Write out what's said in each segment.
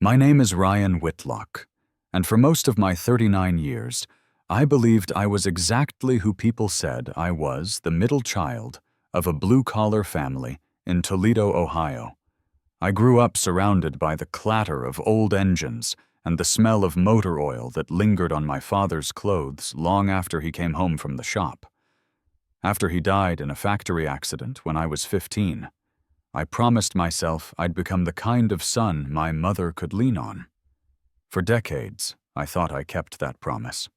My name is Ryan Whitlock, and for most of my 39 years, I believed I was exactly who people said I was, the middle child of a blue-collar family in Toledo, Ohio. I grew up surrounded by the clatter of old engines and the smell of motor oil that lingered on my father's clothes long after he came home from the shop. After he died in a factory accident when I was 15, I promised myself I'd become the kind of son my mother could lean on. For decades, I thought I kept that promise.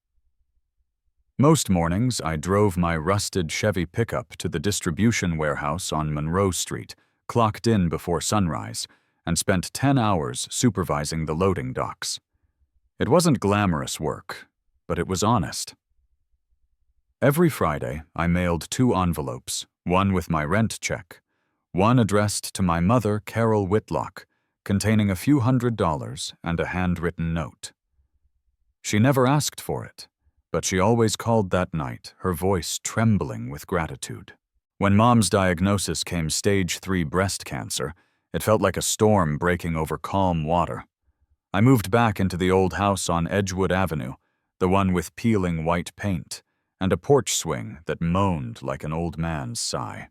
Most mornings, I drove my rusted Chevy pickup to the distribution warehouse on Monroe Street, clocked in before sunrise, and spent 10 hours supervising the loading docks. It wasn't glamorous work, but it was honest. Every Friday, I mailed 2 envelopes, one with my rent check, one addressed to my mother, Carol Whitlock, containing a few $100s and a handwritten note. She never asked for it, but she always called that night, her voice trembling with gratitude. When Mom's diagnosis came stage 3 breast cancer, it felt like a storm breaking over calm water. I moved back into the old house on Edgewood Avenue, the one with peeling white paint, and a porch swing that moaned like an old man's sigh.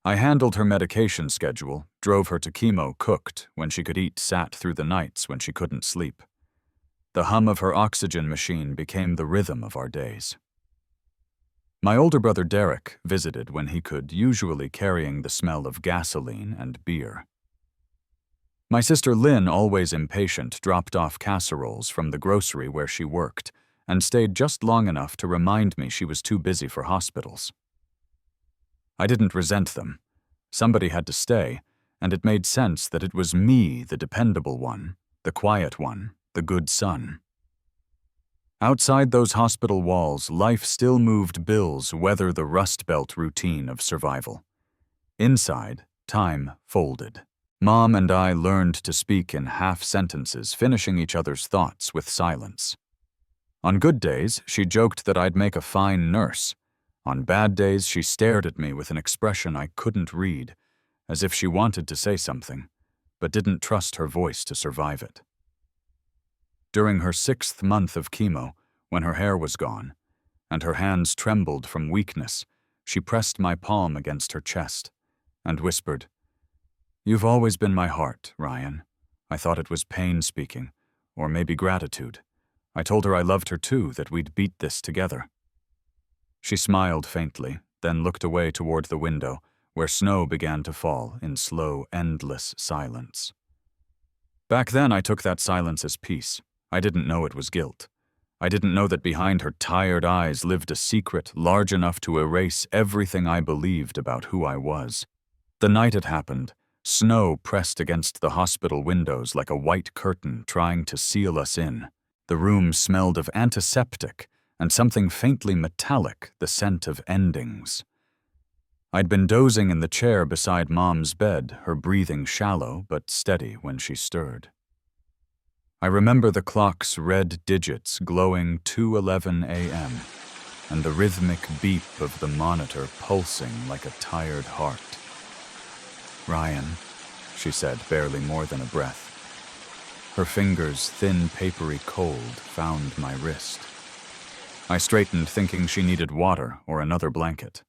I handled her medication schedule, drove her to chemo, cooked when she could eat, sat through the nights when she couldn't sleep. The hum of her oxygen machine became the rhythm of our days. My older brother Derek visited when he could, usually carrying the smell of gasoline and beer. My sister Lynn, always impatient, dropped off casseroles from the grocery where she worked and stayed just long enough to remind me she was too busy for hospitals. I didn't resent them. Somebody had to stay, and it made sense that it was me, the dependable one, the quiet one, the good son. Outside those hospital walls, life still moved bills weather the Rust Belt routine of survival. Inside, time folded. Mom and I learned to speak in half sentences, finishing each other's thoughts with silence. On good days, she joked that I'd make a fine nurse. On bad days, she stared at me with an expression I couldn't read, as if she wanted to say something, but didn't trust her voice to survive it. During her 6th month of chemo, when her hair was gone, and her hands trembled from weakness, she pressed my palm against her chest and whispered, "You've always been my heart, Ryan." I thought it was pain speaking, or maybe gratitude. I told her I loved her too, that we'd beat this together. She smiled faintly, then looked away toward the window, where snow began to fall in slow, endless silence. Back then, I took that silence as peace. I didn't know it was guilt. I didn't know that behind her tired eyes lived a secret large enough to erase everything I believed about who I was. The night it happened, snow pressed against the hospital windows like a white curtain trying to seal us in. The room smelled of antiseptic and something faintly metallic, the scent of endings. I'd been dozing in the chair beside Mom's bed, her breathing shallow but steady when she stirred. I remember the clock's red digits glowing 2:11 a.m. and the rhythmic beep of the monitor pulsing like a tired heart. "Ryan," she said, barely more than a breath. Her fingers, thin, papery cold, found my wrist. I straightened, thinking she needed water or another blanket,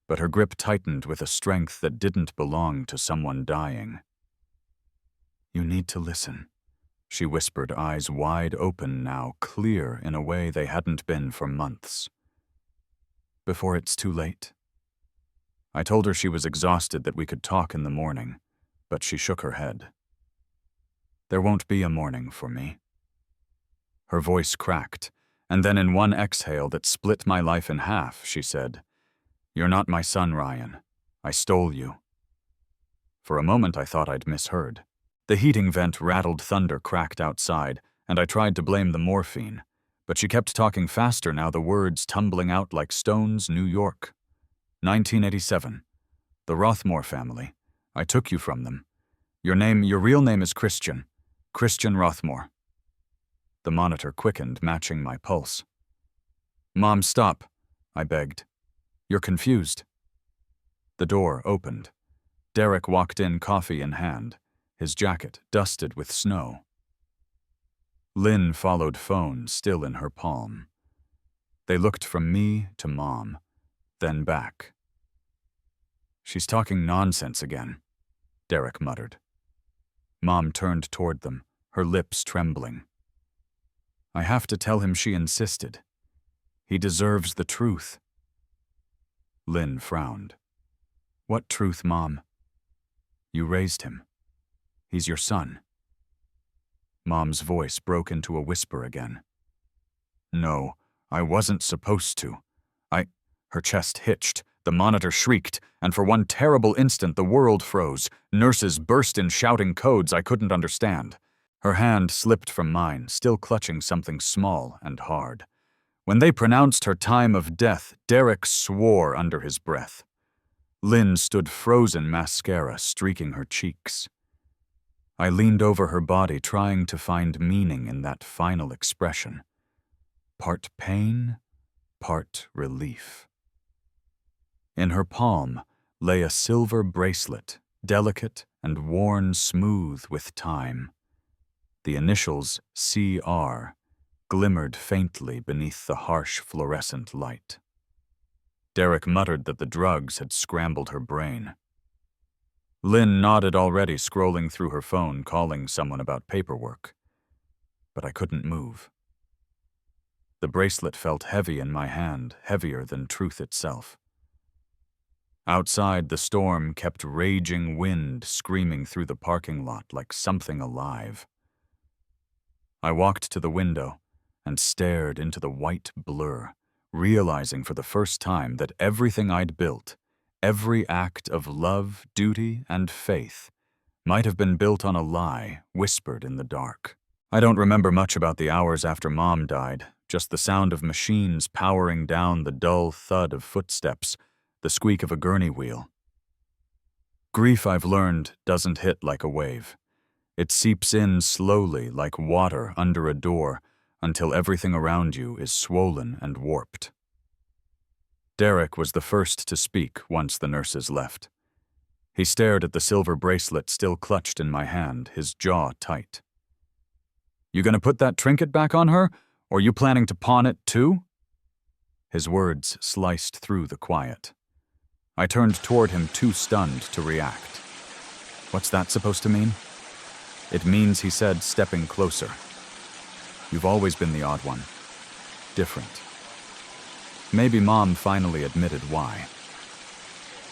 but her grip tightened with a strength that didn't belong to someone dying. "You need to listen," she whispered, eyes wide open now, clear in a way they hadn't been for months. "Before it's too late." I told her she was exhausted, that we could talk in the morning, but she shook her head. "There won't be a morning for me." Her voice cracked, and then in one exhale that split my life in half, she said, "You're not my son, Ryan. I stole you." For a moment I thought I'd misheard. The heating vent rattled, thunder cracked outside, and I tried to blame the morphine, but she kept talking faster now, the words tumbling out like stones. "New York. 1987. The Rothmore family. I took you from them. Your real name is Christian. Christian Rothmore." The monitor quickened, matching my pulse. "Mom, stop," I begged. "You're confused." The door opened. Derek walked in, coffee in hand. his jacket dusted with snow. Lynn followed phone still in her palm. They looked from me to Mom, then back. "She's talking nonsense again," Derek muttered. Mom turned toward them, her lips trembling. "I have to tell him she insisted. He deserves the truth." Lynn frowned. "What truth, Mom?" "You raised him. He's your son." Mom's voice broke into a whisper again. "No, I wasn't supposed to. Her chest hitched, the monitor shrieked, and for one terrible instant the world froze. Nurses burst in shouting codes I couldn't understand. Her hand slipped from mine, still clutching something small and hard. When they pronounced her time of death, Derek swore under his breath. Lynn stood frozen, mascara streaking her cheeks. I leaned over her body, trying to find meaning in that final expression. Part pain, part relief. In her palm lay a silver bracelet, delicate and worn smooth with time. The initials CR glimmered faintly beneath the harsh fluorescent light. Derek muttered that the drugs had scrambled her brain. Lynn nodded, already scrolling through her phone, calling someone about paperwork. But I couldn't move. The bracelet felt heavy in my hand, heavier than truth itself. Outside, the storm kept raging wind screaming through the parking lot like something alive. I walked to the window and stared into the white blur, realizing for the first time that everything I'd built, every act of love, duty, and faith, might have been built on a lie whispered in the dark. I don't remember much about the hours after Mom died, just the sound of machines powering down, the dull thud of footsteps, the squeak of a gurney wheel. Grief, I've learned, doesn't hit like a wave. It seeps in slowly like water under a door until everything around you is swollen and warped. Derek was the first to speak once the nurses left. He stared at the silver bracelet still clutched in my hand, his jaw tight. "You gonna put that trinket back on her, or you planning to pawn it too?" His words sliced through the quiet. I turned toward him, too stunned to react. "What's that supposed to mean?" "It means," he said, stepping closer. "You've always been the odd one. Different." Maybe Mom finally admitted why.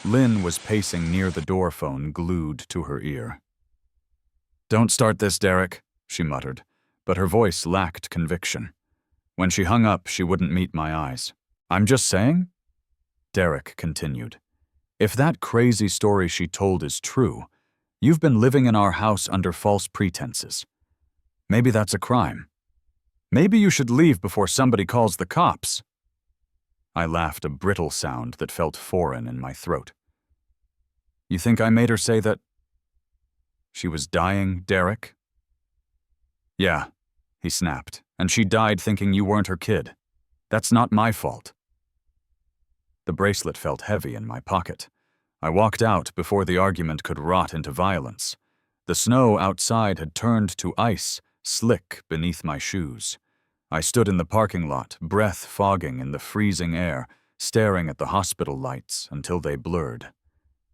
Lynn was pacing near the door phone, glued to her ear. "Don't start this, Derek," she muttered, but her voice lacked conviction. When she hung up, she wouldn't meet my eyes. "I'm just saying?" Derek continued. "If that crazy story she told is true, you've been living in our house under false pretenses. Maybe that's a crime. Maybe you should leave before somebody calls the cops." I laughed, a brittle sound that felt foreign in my throat. "You think I made her say that she was dying, Derek?" "Yeah," he snapped, "and she died thinking you weren't her kid. That's not my fault." The bracelet felt heavy in my pocket. I walked out before the argument could rot into violence. The snow outside had turned to ice, slick beneath my shoes. I stood in the parking lot, breath fogging in the freezing air, staring at the hospital lights until they blurred.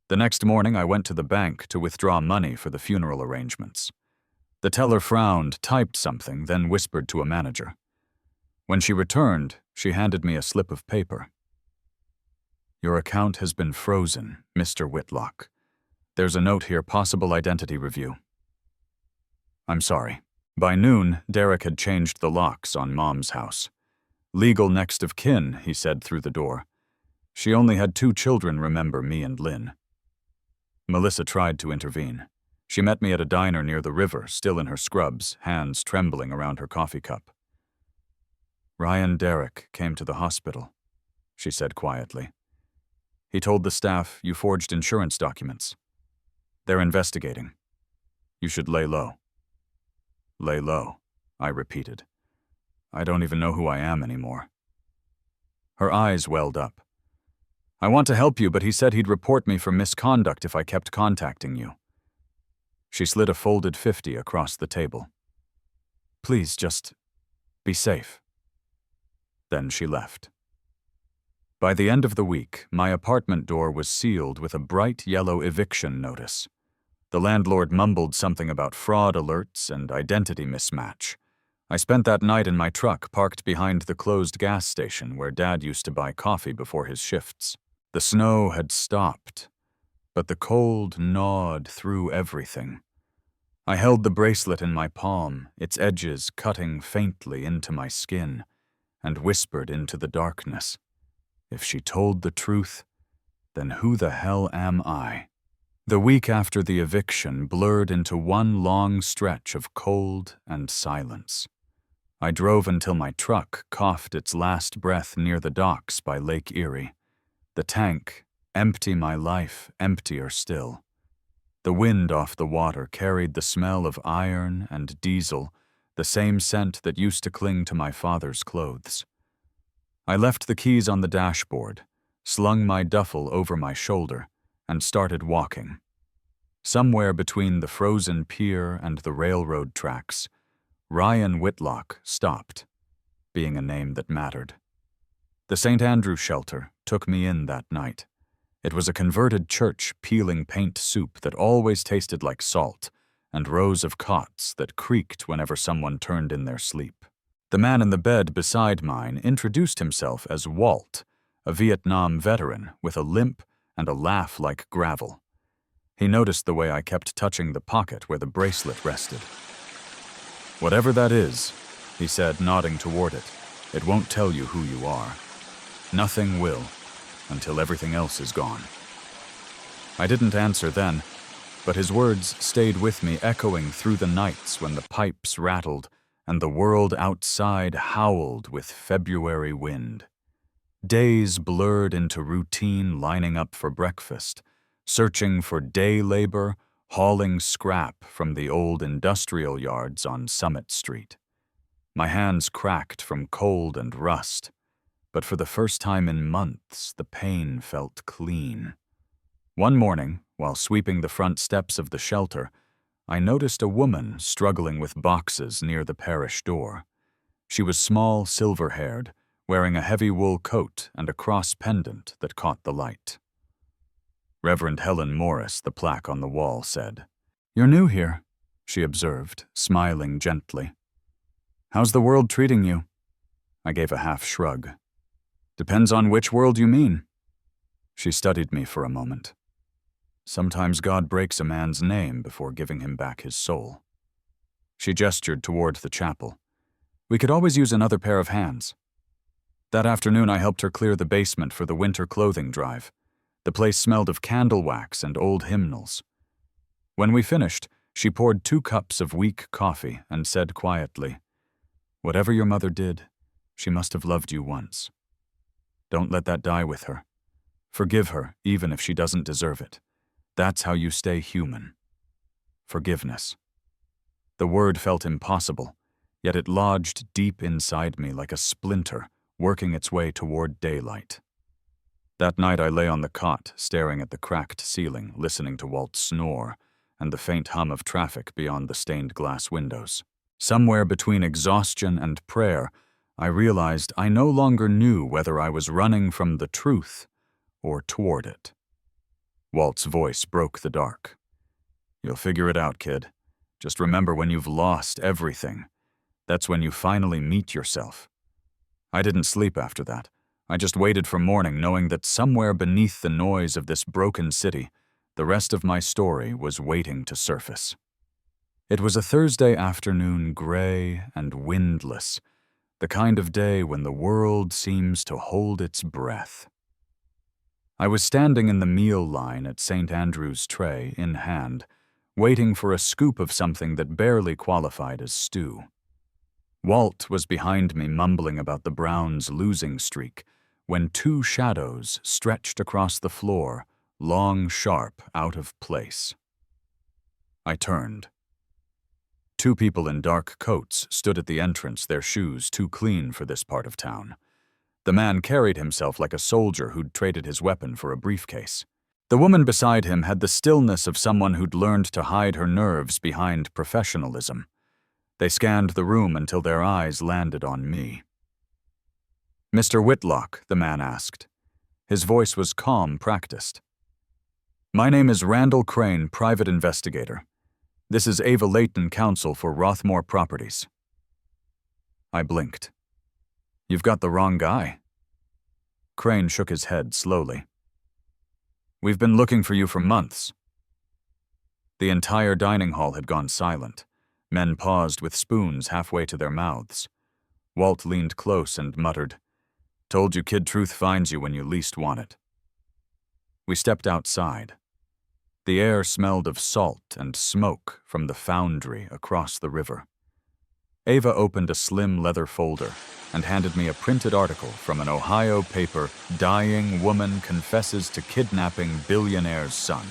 The next morning, I went to the bank to withdraw money for the funeral arrangements. The teller frowned, typed something, then whispered to a manager. When she returned, she handed me a slip of paper. "Your account has been frozen, Mr. Whitlock. There's a note here, possible identity review." I'm sorry. By noon, Derek had changed the locks on Mom's house. "Legal next of kin," he said through the door. She only had 2 children, remember, me and Lynn. Melissa tried to intervene. She met me at a diner near the river, still in her scrubs, hands trembling around her coffee cup. "Ryan Derek came to the hospital," she said quietly. "He told the staff you forged insurance documents. They're investigating. You should lay low." "Lay low," I repeated. "I don't even know who I am anymore." Her eyes welled up. "I want to help you, but he said he'd report me for misconduct if I kept contacting you." She slid a folded 50 across the table. "Please, just be safe." Then she left. By the end of the week, my apartment door was sealed with a bright yellow eviction notice. The landlord mumbled something about fraud alerts and identity mismatch. I spent that night in my truck parked behind the closed gas station where Dad used to buy coffee before his shifts. The snow had stopped, but the cold gnawed through everything. I held the bracelet in my palm, its edges cutting faintly into my skin, and whispered into the darkness, "If she told the truth, then who the hell am I?" The week after the eviction blurred into one long stretch of cold and silence. I drove until my truck coughed its last breath near the docks by Lake Erie. The tank, empty my life, emptier still. The wind off the water carried the smell of iron and diesel, the same scent that used to cling to my father's clothes. I left the keys on the dashboard, slung my duffel over my shoulder, and started walking. Somewhere between the frozen pier and the railroad tracks, Ryan Whitlock stopped, being a name that mattered. The St. Andrew shelter took me in that night. It was a converted church peeling paint soup that always tasted like salt, and rows of cots that creaked whenever someone turned in their sleep. The man in the bed beside mine introduced himself as Walt, a Vietnam veteran with a limp and a laugh like gravel. He noticed the way I kept touching the pocket where the bracelet rested. "Whatever that is," he said, nodding toward it, "it won't tell you who you are. Nothing will, until everything else is gone." I didn't answer then, but his words stayed with me, echoing through the nights when the pipes rattled and the world outside howled with February wind. Days blurred into routine, lining up for breakfast, searching for day labor, hauling scrap from the old industrial yards on Summit Street. My hands cracked from cold and rust, but for the first time in months, the pain felt clean. One morning, while sweeping the front steps of the shelter, I noticed a woman struggling with boxes near the parish door. She was small, silver-haired, wearing a heavy wool coat and a cross pendant that caught the light. Reverend Helen Morris, the plaque on the wall, said. "You're new here," she observed, smiling gently. "How's the world treating you?" I gave a half shrug. "Depends on which world you mean." She studied me for a moment. "Sometimes God breaks a man's name before giving him back his soul." She gestured toward the chapel. "We could always use another pair of hands." That afternoon I helped her clear the basement for the winter clothing drive. The place smelled of candle wax and old hymnals. When we finished, she poured 2 cups of weak coffee and said quietly, "Whatever your mother did, she must have loved you once. Don't let that die with her. Forgive her, even if she doesn't deserve it. That's how you stay human." Forgiveness. The word felt impossible, yet it lodged deep inside me like a splinter, working its way toward daylight. That night I lay on the cot, staring at the cracked ceiling, listening to Walt snore and the faint hum of traffic beyond the stained glass windows. Somewhere between exhaustion and prayer, I realized I no longer knew whether I was running from the truth or toward it. Walt's voice broke the dark. "You'll figure it out, kid. Just remember, when you've lost everything, that's when you finally meet yourself." I didn't sleep after that. I just waited for morning, knowing that somewhere beneath the noise of this broken city, the rest of my story was waiting to surface. It was a Thursday afternoon, gray and windless, the kind of day when the world seems to hold its breath. I was standing in the meal line at St. Andrew's, tray in hand, waiting for a scoop of something that barely qualified as stew. Walt was behind me, mumbling about the Browns' losing streak, when 2 shadows stretched across the floor, long, sharp, out of place. I turned. 2 people in dark coats stood at the entrance, their shoes too clean for this part of town. The man carried himself like a soldier who'd traded his weapon for a briefcase. The woman beside him had the stillness of someone who'd learned to hide her nerves behind professionalism. They scanned the room until their eyes landed on me. "Mr. Whitlock," the man asked. His voice was calm, practiced. "My name is Randall Crane, private investigator. This is Ava Layton, counsel for Rothmore Properties." I blinked. "You've got the wrong guy." Crane shook his head slowly. "We've been looking for you for months." The entire dining hall had gone silent. Men paused with spoons halfway to their mouths. Walt leaned close and muttered, "Told you kid truth finds you when you least want it." We stepped outside. The air smelled of salt and smoke from the foundry across the river. Ava opened a slim leather folder and handed me a printed article from an Ohio paper, "Dying Woman Confesses to Kidnapping Billionaire's Son."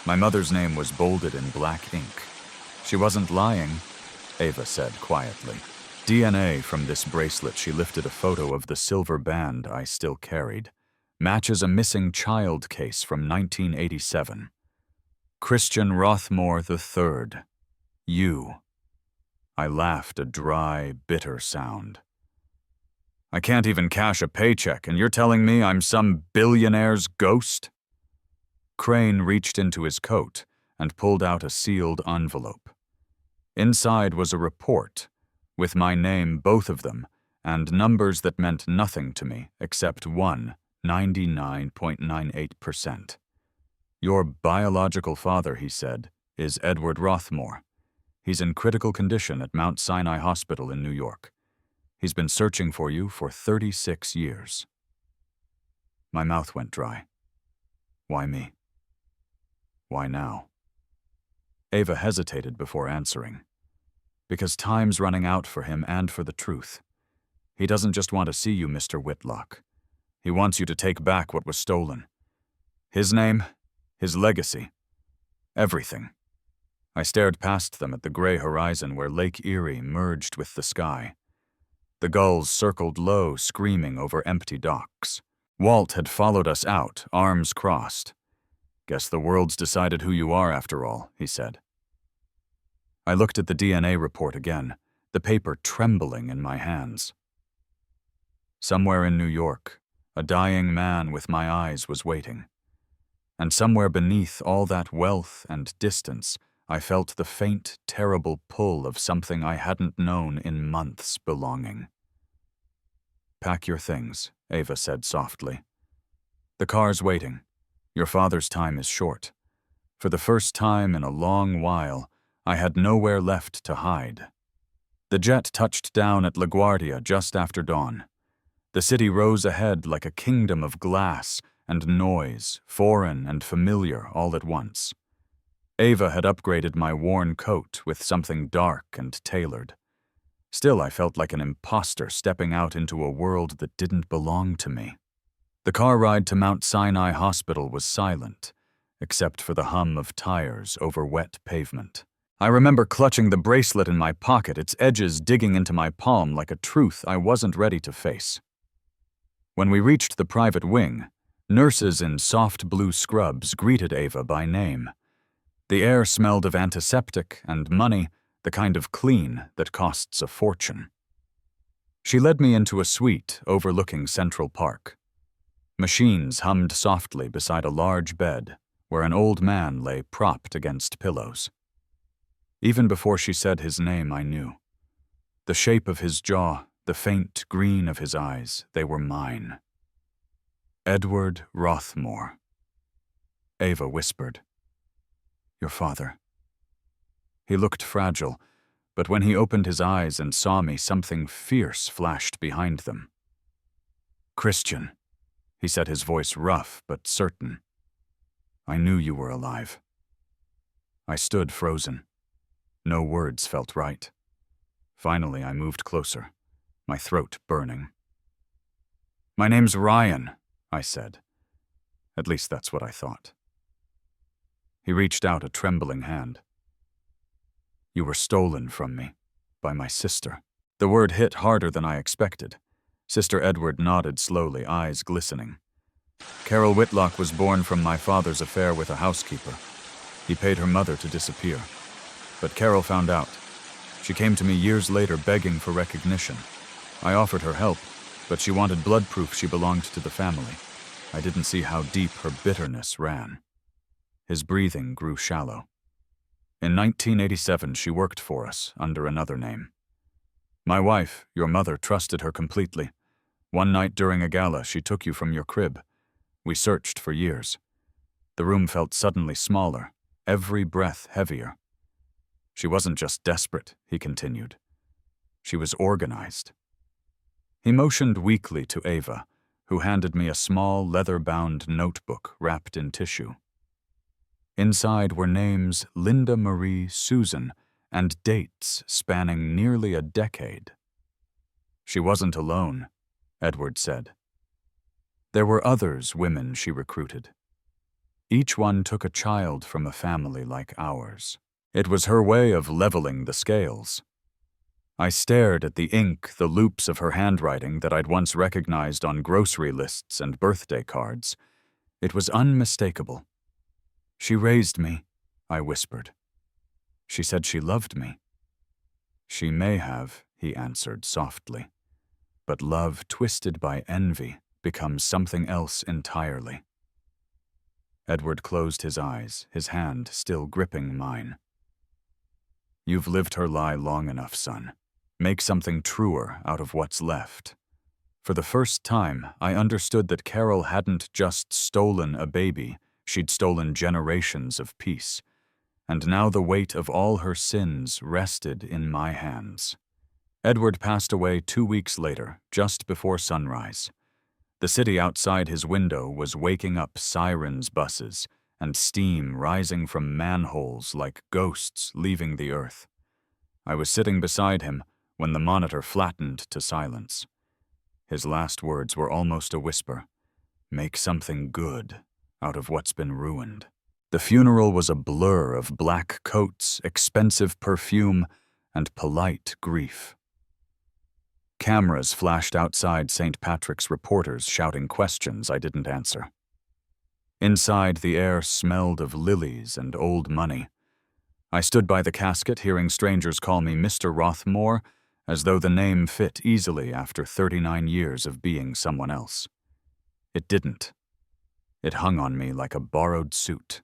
My mother's name was bolded in black ink. "She wasn't lying," Ava said quietly. "DNA from this bracelet," she lifted a photo of the silver band I still carried, "matches a missing child case from 1987. Christian Rothmore III. You." I laughed a dry, bitter sound. "I can't even cash a paycheck, and you're telling me I'm some billionaire's ghost?" Crane reached into his coat and pulled out a sealed envelope. Inside was a report, with my name, both of them, and numbers that meant nothing to me except one, 99.98%. "Your biological father," he said, "is Edward Rothmore. He's in critical condition at Mount Sinai Hospital in New York. He's been searching for you for 36 years. My mouth went dry. Why me? Why now? Ava hesitated before answering. "Because time's running out for him and for the truth. He doesn't just want to see you, Mr. Whitlock. He wants you to take back what was stolen. His name, his legacy, everything." I stared past them at the gray horizon where Lake Erie merged with the sky. The gulls circled low, screaming over empty docks. Walt had followed us out, arms crossed. "Guess the world's decided who you are after all," he said. I looked at the DNA report again, the paper trembling in my hands. Somewhere in New York, a dying man with my eyes was waiting. And somewhere beneath all that wealth and distance, I felt the faint, terrible pull of something I hadn't known in months belonging. "Pack your things," Ava said softly. "The car's waiting. Your father's time is short. For the first time in a long while, I had nowhere left to hide." The jet touched down at LaGuardia just after dawn. The city rose ahead like a kingdom of glass and noise, foreign and familiar all at once. Ava had upgraded my worn coat with something dark and tailored. Still, I felt like an imposter stepping out into a world that didn't belong to me. The car ride to Mount Sinai Hospital was silent, except for the hum of tires over wet pavement. I remember clutching the bracelet in my pocket, its edges digging into my palm like a truth I wasn't ready to face. When we reached the private wing, nurses in soft blue scrubs greeted Ava by name. The air smelled of antiseptic and money, the kind of clean that costs a fortune. She led me into a suite overlooking Central Park. Machines hummed softly beside a large bed where an old man lay propped against pillows. Even before she said his name, I knew. The shape of his jaw, the faint green of his eyes, they were mine. "Edward Rothmore," Ava whispered. "Your father." He looked fragile, but when he opened his eyes and saw me, something fierce flashed behind them. "Christian," he said, his voice rough but certain. "I knew you were alive." I stood frozen. No words felt right. Finally, I moved closer, my throat burning. "My name's Ryan," I said. At least that's what I thought. He reached out a trembling hand. "You were stolen from me, by my sister." The word hit harder than I expected. Sister Edward nodded slowly, eyes glistening. Carol Whitlock was born from my father's affair with a housekeeper. He paid her mother to disappear. But Carol found out. She came to me years later begging for recognition. I offered her help, but she wanted blood proof she belonged to the family. I didn't see how deep her bitterness ran. His breathing grew shallow. In 1987, she worked for us under another name. My wife, your mother, trusted her completely. One night during a gala, she took you from your crib. We searched for years. The room felt suddenly smaller, every breath heavier. She wasn't just desperate, he continued. She was organized. He motioned weakly to Ava, who handed me a small, leather-bound notebook wrapped in tissue. Inside were names Linda Marie Susan and dates spanning nearly a decade. She wasn't alone, Edward said. There were others women she recruited. Each one took a child from a family like ours. It was her way of leveling the scales. I stared at the ink, the loops of her handwriting that I'd once recognized on grocery lists and birthday cards. It was unmistakable. She raised me, I whispered. She said she loved me. She may have, he answered softly. But love twisted by envy becomes something else entirely. Edward closed his eyes, his hand still gripping mine. You've lived her lie long enough, son. Make something truer out of what's left. For the first time, I understood that Carol hadn't just stolen a baby, she'd stolen generations of peace. And now the weight of all her sins rested in my hands. Edward passed away 2 weeks later, just before sunrise. The city outside his window was waking up sirens' buses and steam rising from manholes like ghosts leaving the earth. I was sitting beside him when the monitor flattened to silence. His last words were almost a whisper. Make something good out of what's been ruined. The funeral was a blur of black coats, expensive perfume, and polite grief. Cameras flashed outside St. Patrick's reporters shouting questions I didn't answer. Inside, the air smelled of lilies and old money. I stood by the casket hearing strangers call me Mr. Rothmore, as though the name fit easily after 39 years of being someone else. It didn't. It hung on me like a borrowed suit.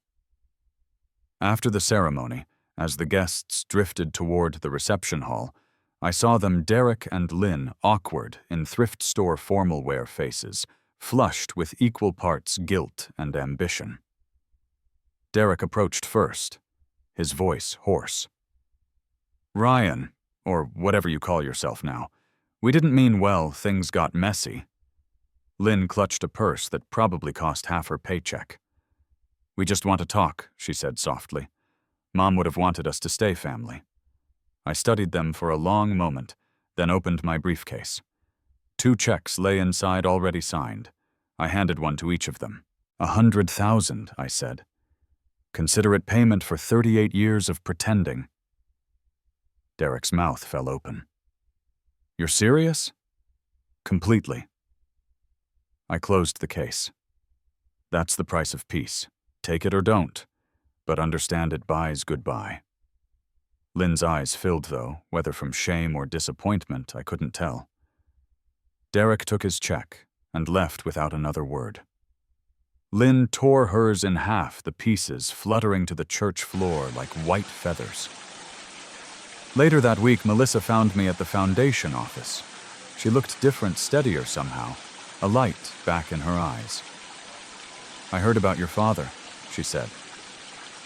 After the ceremony, as the guests drifted toward the reception hall, I saw them, Derek and Lynn, awkward in thrift store formal wear faces, flushed with equal parts guilt and ambition. Derek approached first, his voice hoarse. Ryan, or whatever you call yourself now, we didn't mean well, things got messy. Lynn clutched a purse that probably cost half her paycheck. We just want to talk, she said softly. Mom would have wanted us to stay family. I studied them for a long moment, then opened my briefcase. 2 checks lay inside already signed. I handed one to each of them. 100,000, I said. Consider it payment for 38 years of pretending. Derek's mouth fell open. You're serious? Completely. I closed the case. That's the price of peace. Take it or don't, but understand it buys goodbye. Lynn's eyes filled, though, whether from shame or disappointment, I couldn't tell. Derek took his check and left without another word. Lynn tore hers in half, the pieces fluttering to the church floor like white feathers. Later that week, Melissa found me at the foundation office. She looked different, steadier somehow, a light back in her eyes. I heard about your father, she said,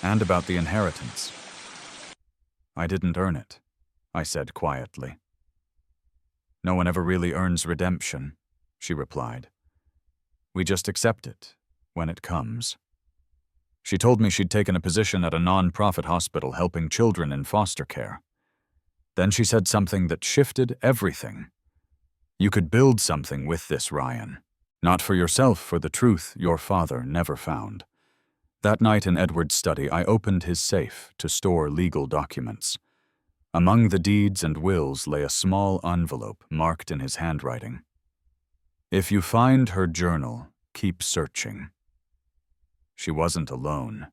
and about the inheritance. I didn't earn it, I said quietly. No one ever really earns redemption, she replied. We just accept it when it comes. She told me she'd taken a position at a non-profit hospital helping children in foster care. Then she said something that shifted everything. You could build something with this, Ryan. Not for yourself, for the truth your father never found. That night in Edward's study, I opened his safe to store legal documents. Among the deeds and wills lay a small envelope marked in his handwriting. If you find her journal, keep searching. She wasn't alone.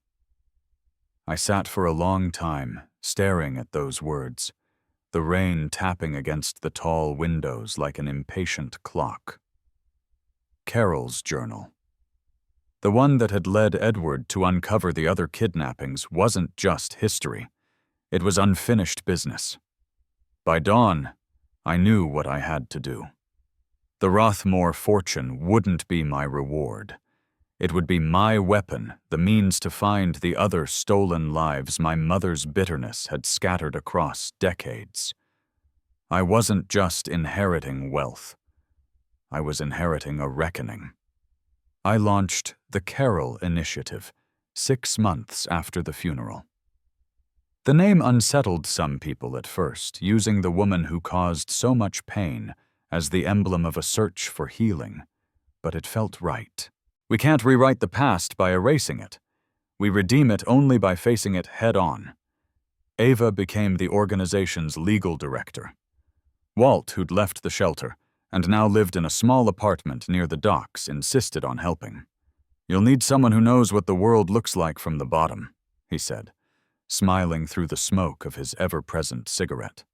I sat for a long time, staring at those words, the rain tapping against the tall windows like an impatient clock. Carol's journal. The one that had led Edward to uncover the other kidnappings wasn't just history. It was unfinished business. By dawn, I knew what I had to do. The Rothmore fortune wouldn't be my reward. It would be my weapon, the means to find the other stolen lives my mother's bitterness had scattered across decades. I wasn't just inheriting wealth. I was inheriting a reckoning. I launched the Carol Initiative 6 months after the funeral. The name unsettled some people at first, using the woman who caused so much pain as the emblem of a search for healing, but it felt right. We can't rewrite the past by erasing it. We redeem it only by facing it head-on. Ava became the organization's legal director. Walt, who'd left the shelter and now lived in a small apartment near the docks, insisted on helping. "You'll need someone who knows what the world looks like from the bottom," he said, smiling through the smoke of his ever-present cigarette.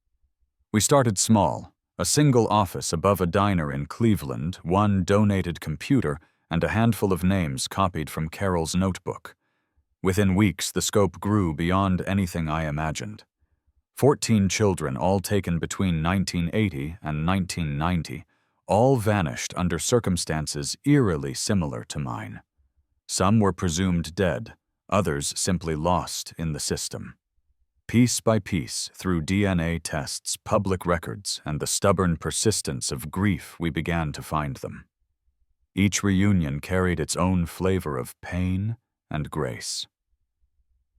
We started small, a single office above a diner in Cleveland, one donated computer, and a handful of names copied from Carol's notebook. Within weeks, the scope grew beyond anything I imagined. 14 children, all taken between 1980 and 1990, all vanished under circumstances eerily similar to mine. Some were presumed dead, others simply lost in the system. Piece by piece, through DNA tests, public records, and the stubborn persistence of grief, we began to find them. Each reunion carried its own flavor of pain and grace.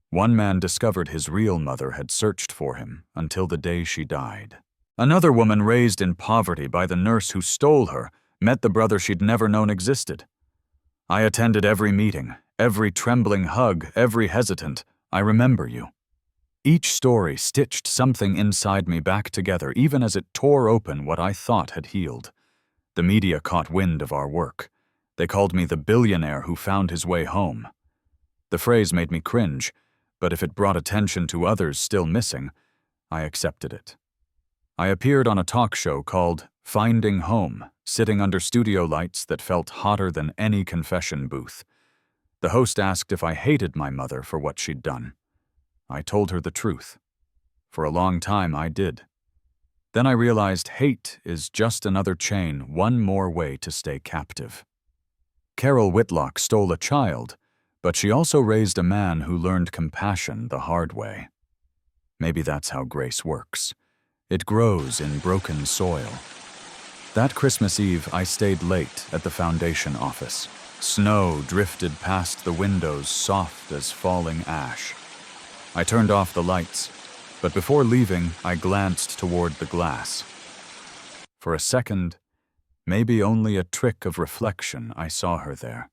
One man discovered his real mother had searched for him until the day she died. Another woman, raised in poverty by the nurse who stole her, met the brother she'd never known existed. I attended every meeting, every trembling hug, every hesitant, "I remember you." Each story stitched something inside me back together, even as it tore open what I thought had healed. The media caught wind of our work. They called me the billionaire who found his way home. The phrase made me cringe, but if it brought attention to others still missing, I accepted it. I appeared on a talk show called Finding Home, sitting under studio lights that felt hotter than any confession booth. The host asked if I hated my mother for what she'd done. I told her the truth. For a long time, I did. Then I realized hate is just another chain, one more way to stay captive. Carol Whitlock stole a child, but she also raised a man who learned compassion the hard way. Maybe that's how grace works. It grows in broken soil. That Christmas Eve, I stayed late at the foundation office. Snow drifted past the windows, soft as falling ash. I turned off the lights, but before leaving, I glanced toward the glass. For a second, maybe only a trick of reflection, I saw her there.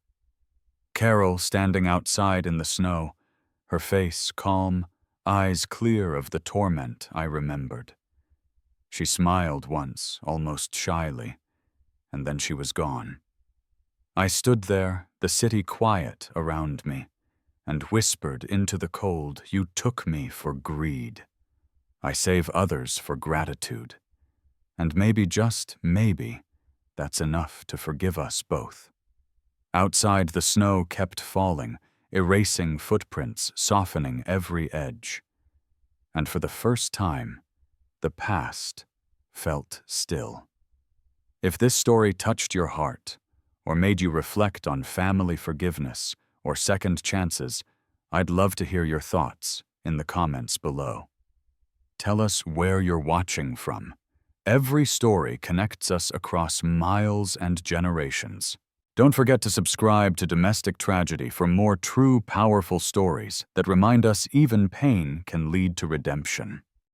Carol standing outside in the snow, her face calm, eyes clear of the torment I remembered. She smiled once, almost shyly, and then she was gone. I stood there, the city quiet around me, and whispered into the cold, "You took me for greed. I save others for gratitude. And maybe, just maybe, that's enough to forgive us both." Outside, the snow kept falling, erasing footprints, softening every edge. And for the first time, the past felt still. If this story touched your heart, or made you reflect on family forgiveness or second chances, I'd love to hear your thoughts in the comments below. Tell us where you're watching from. Every story connects us across miles and generations. Don't forget to subscribe to Domestic Tragedy for more true, powerful stories that remind us even pain can lead to redemption.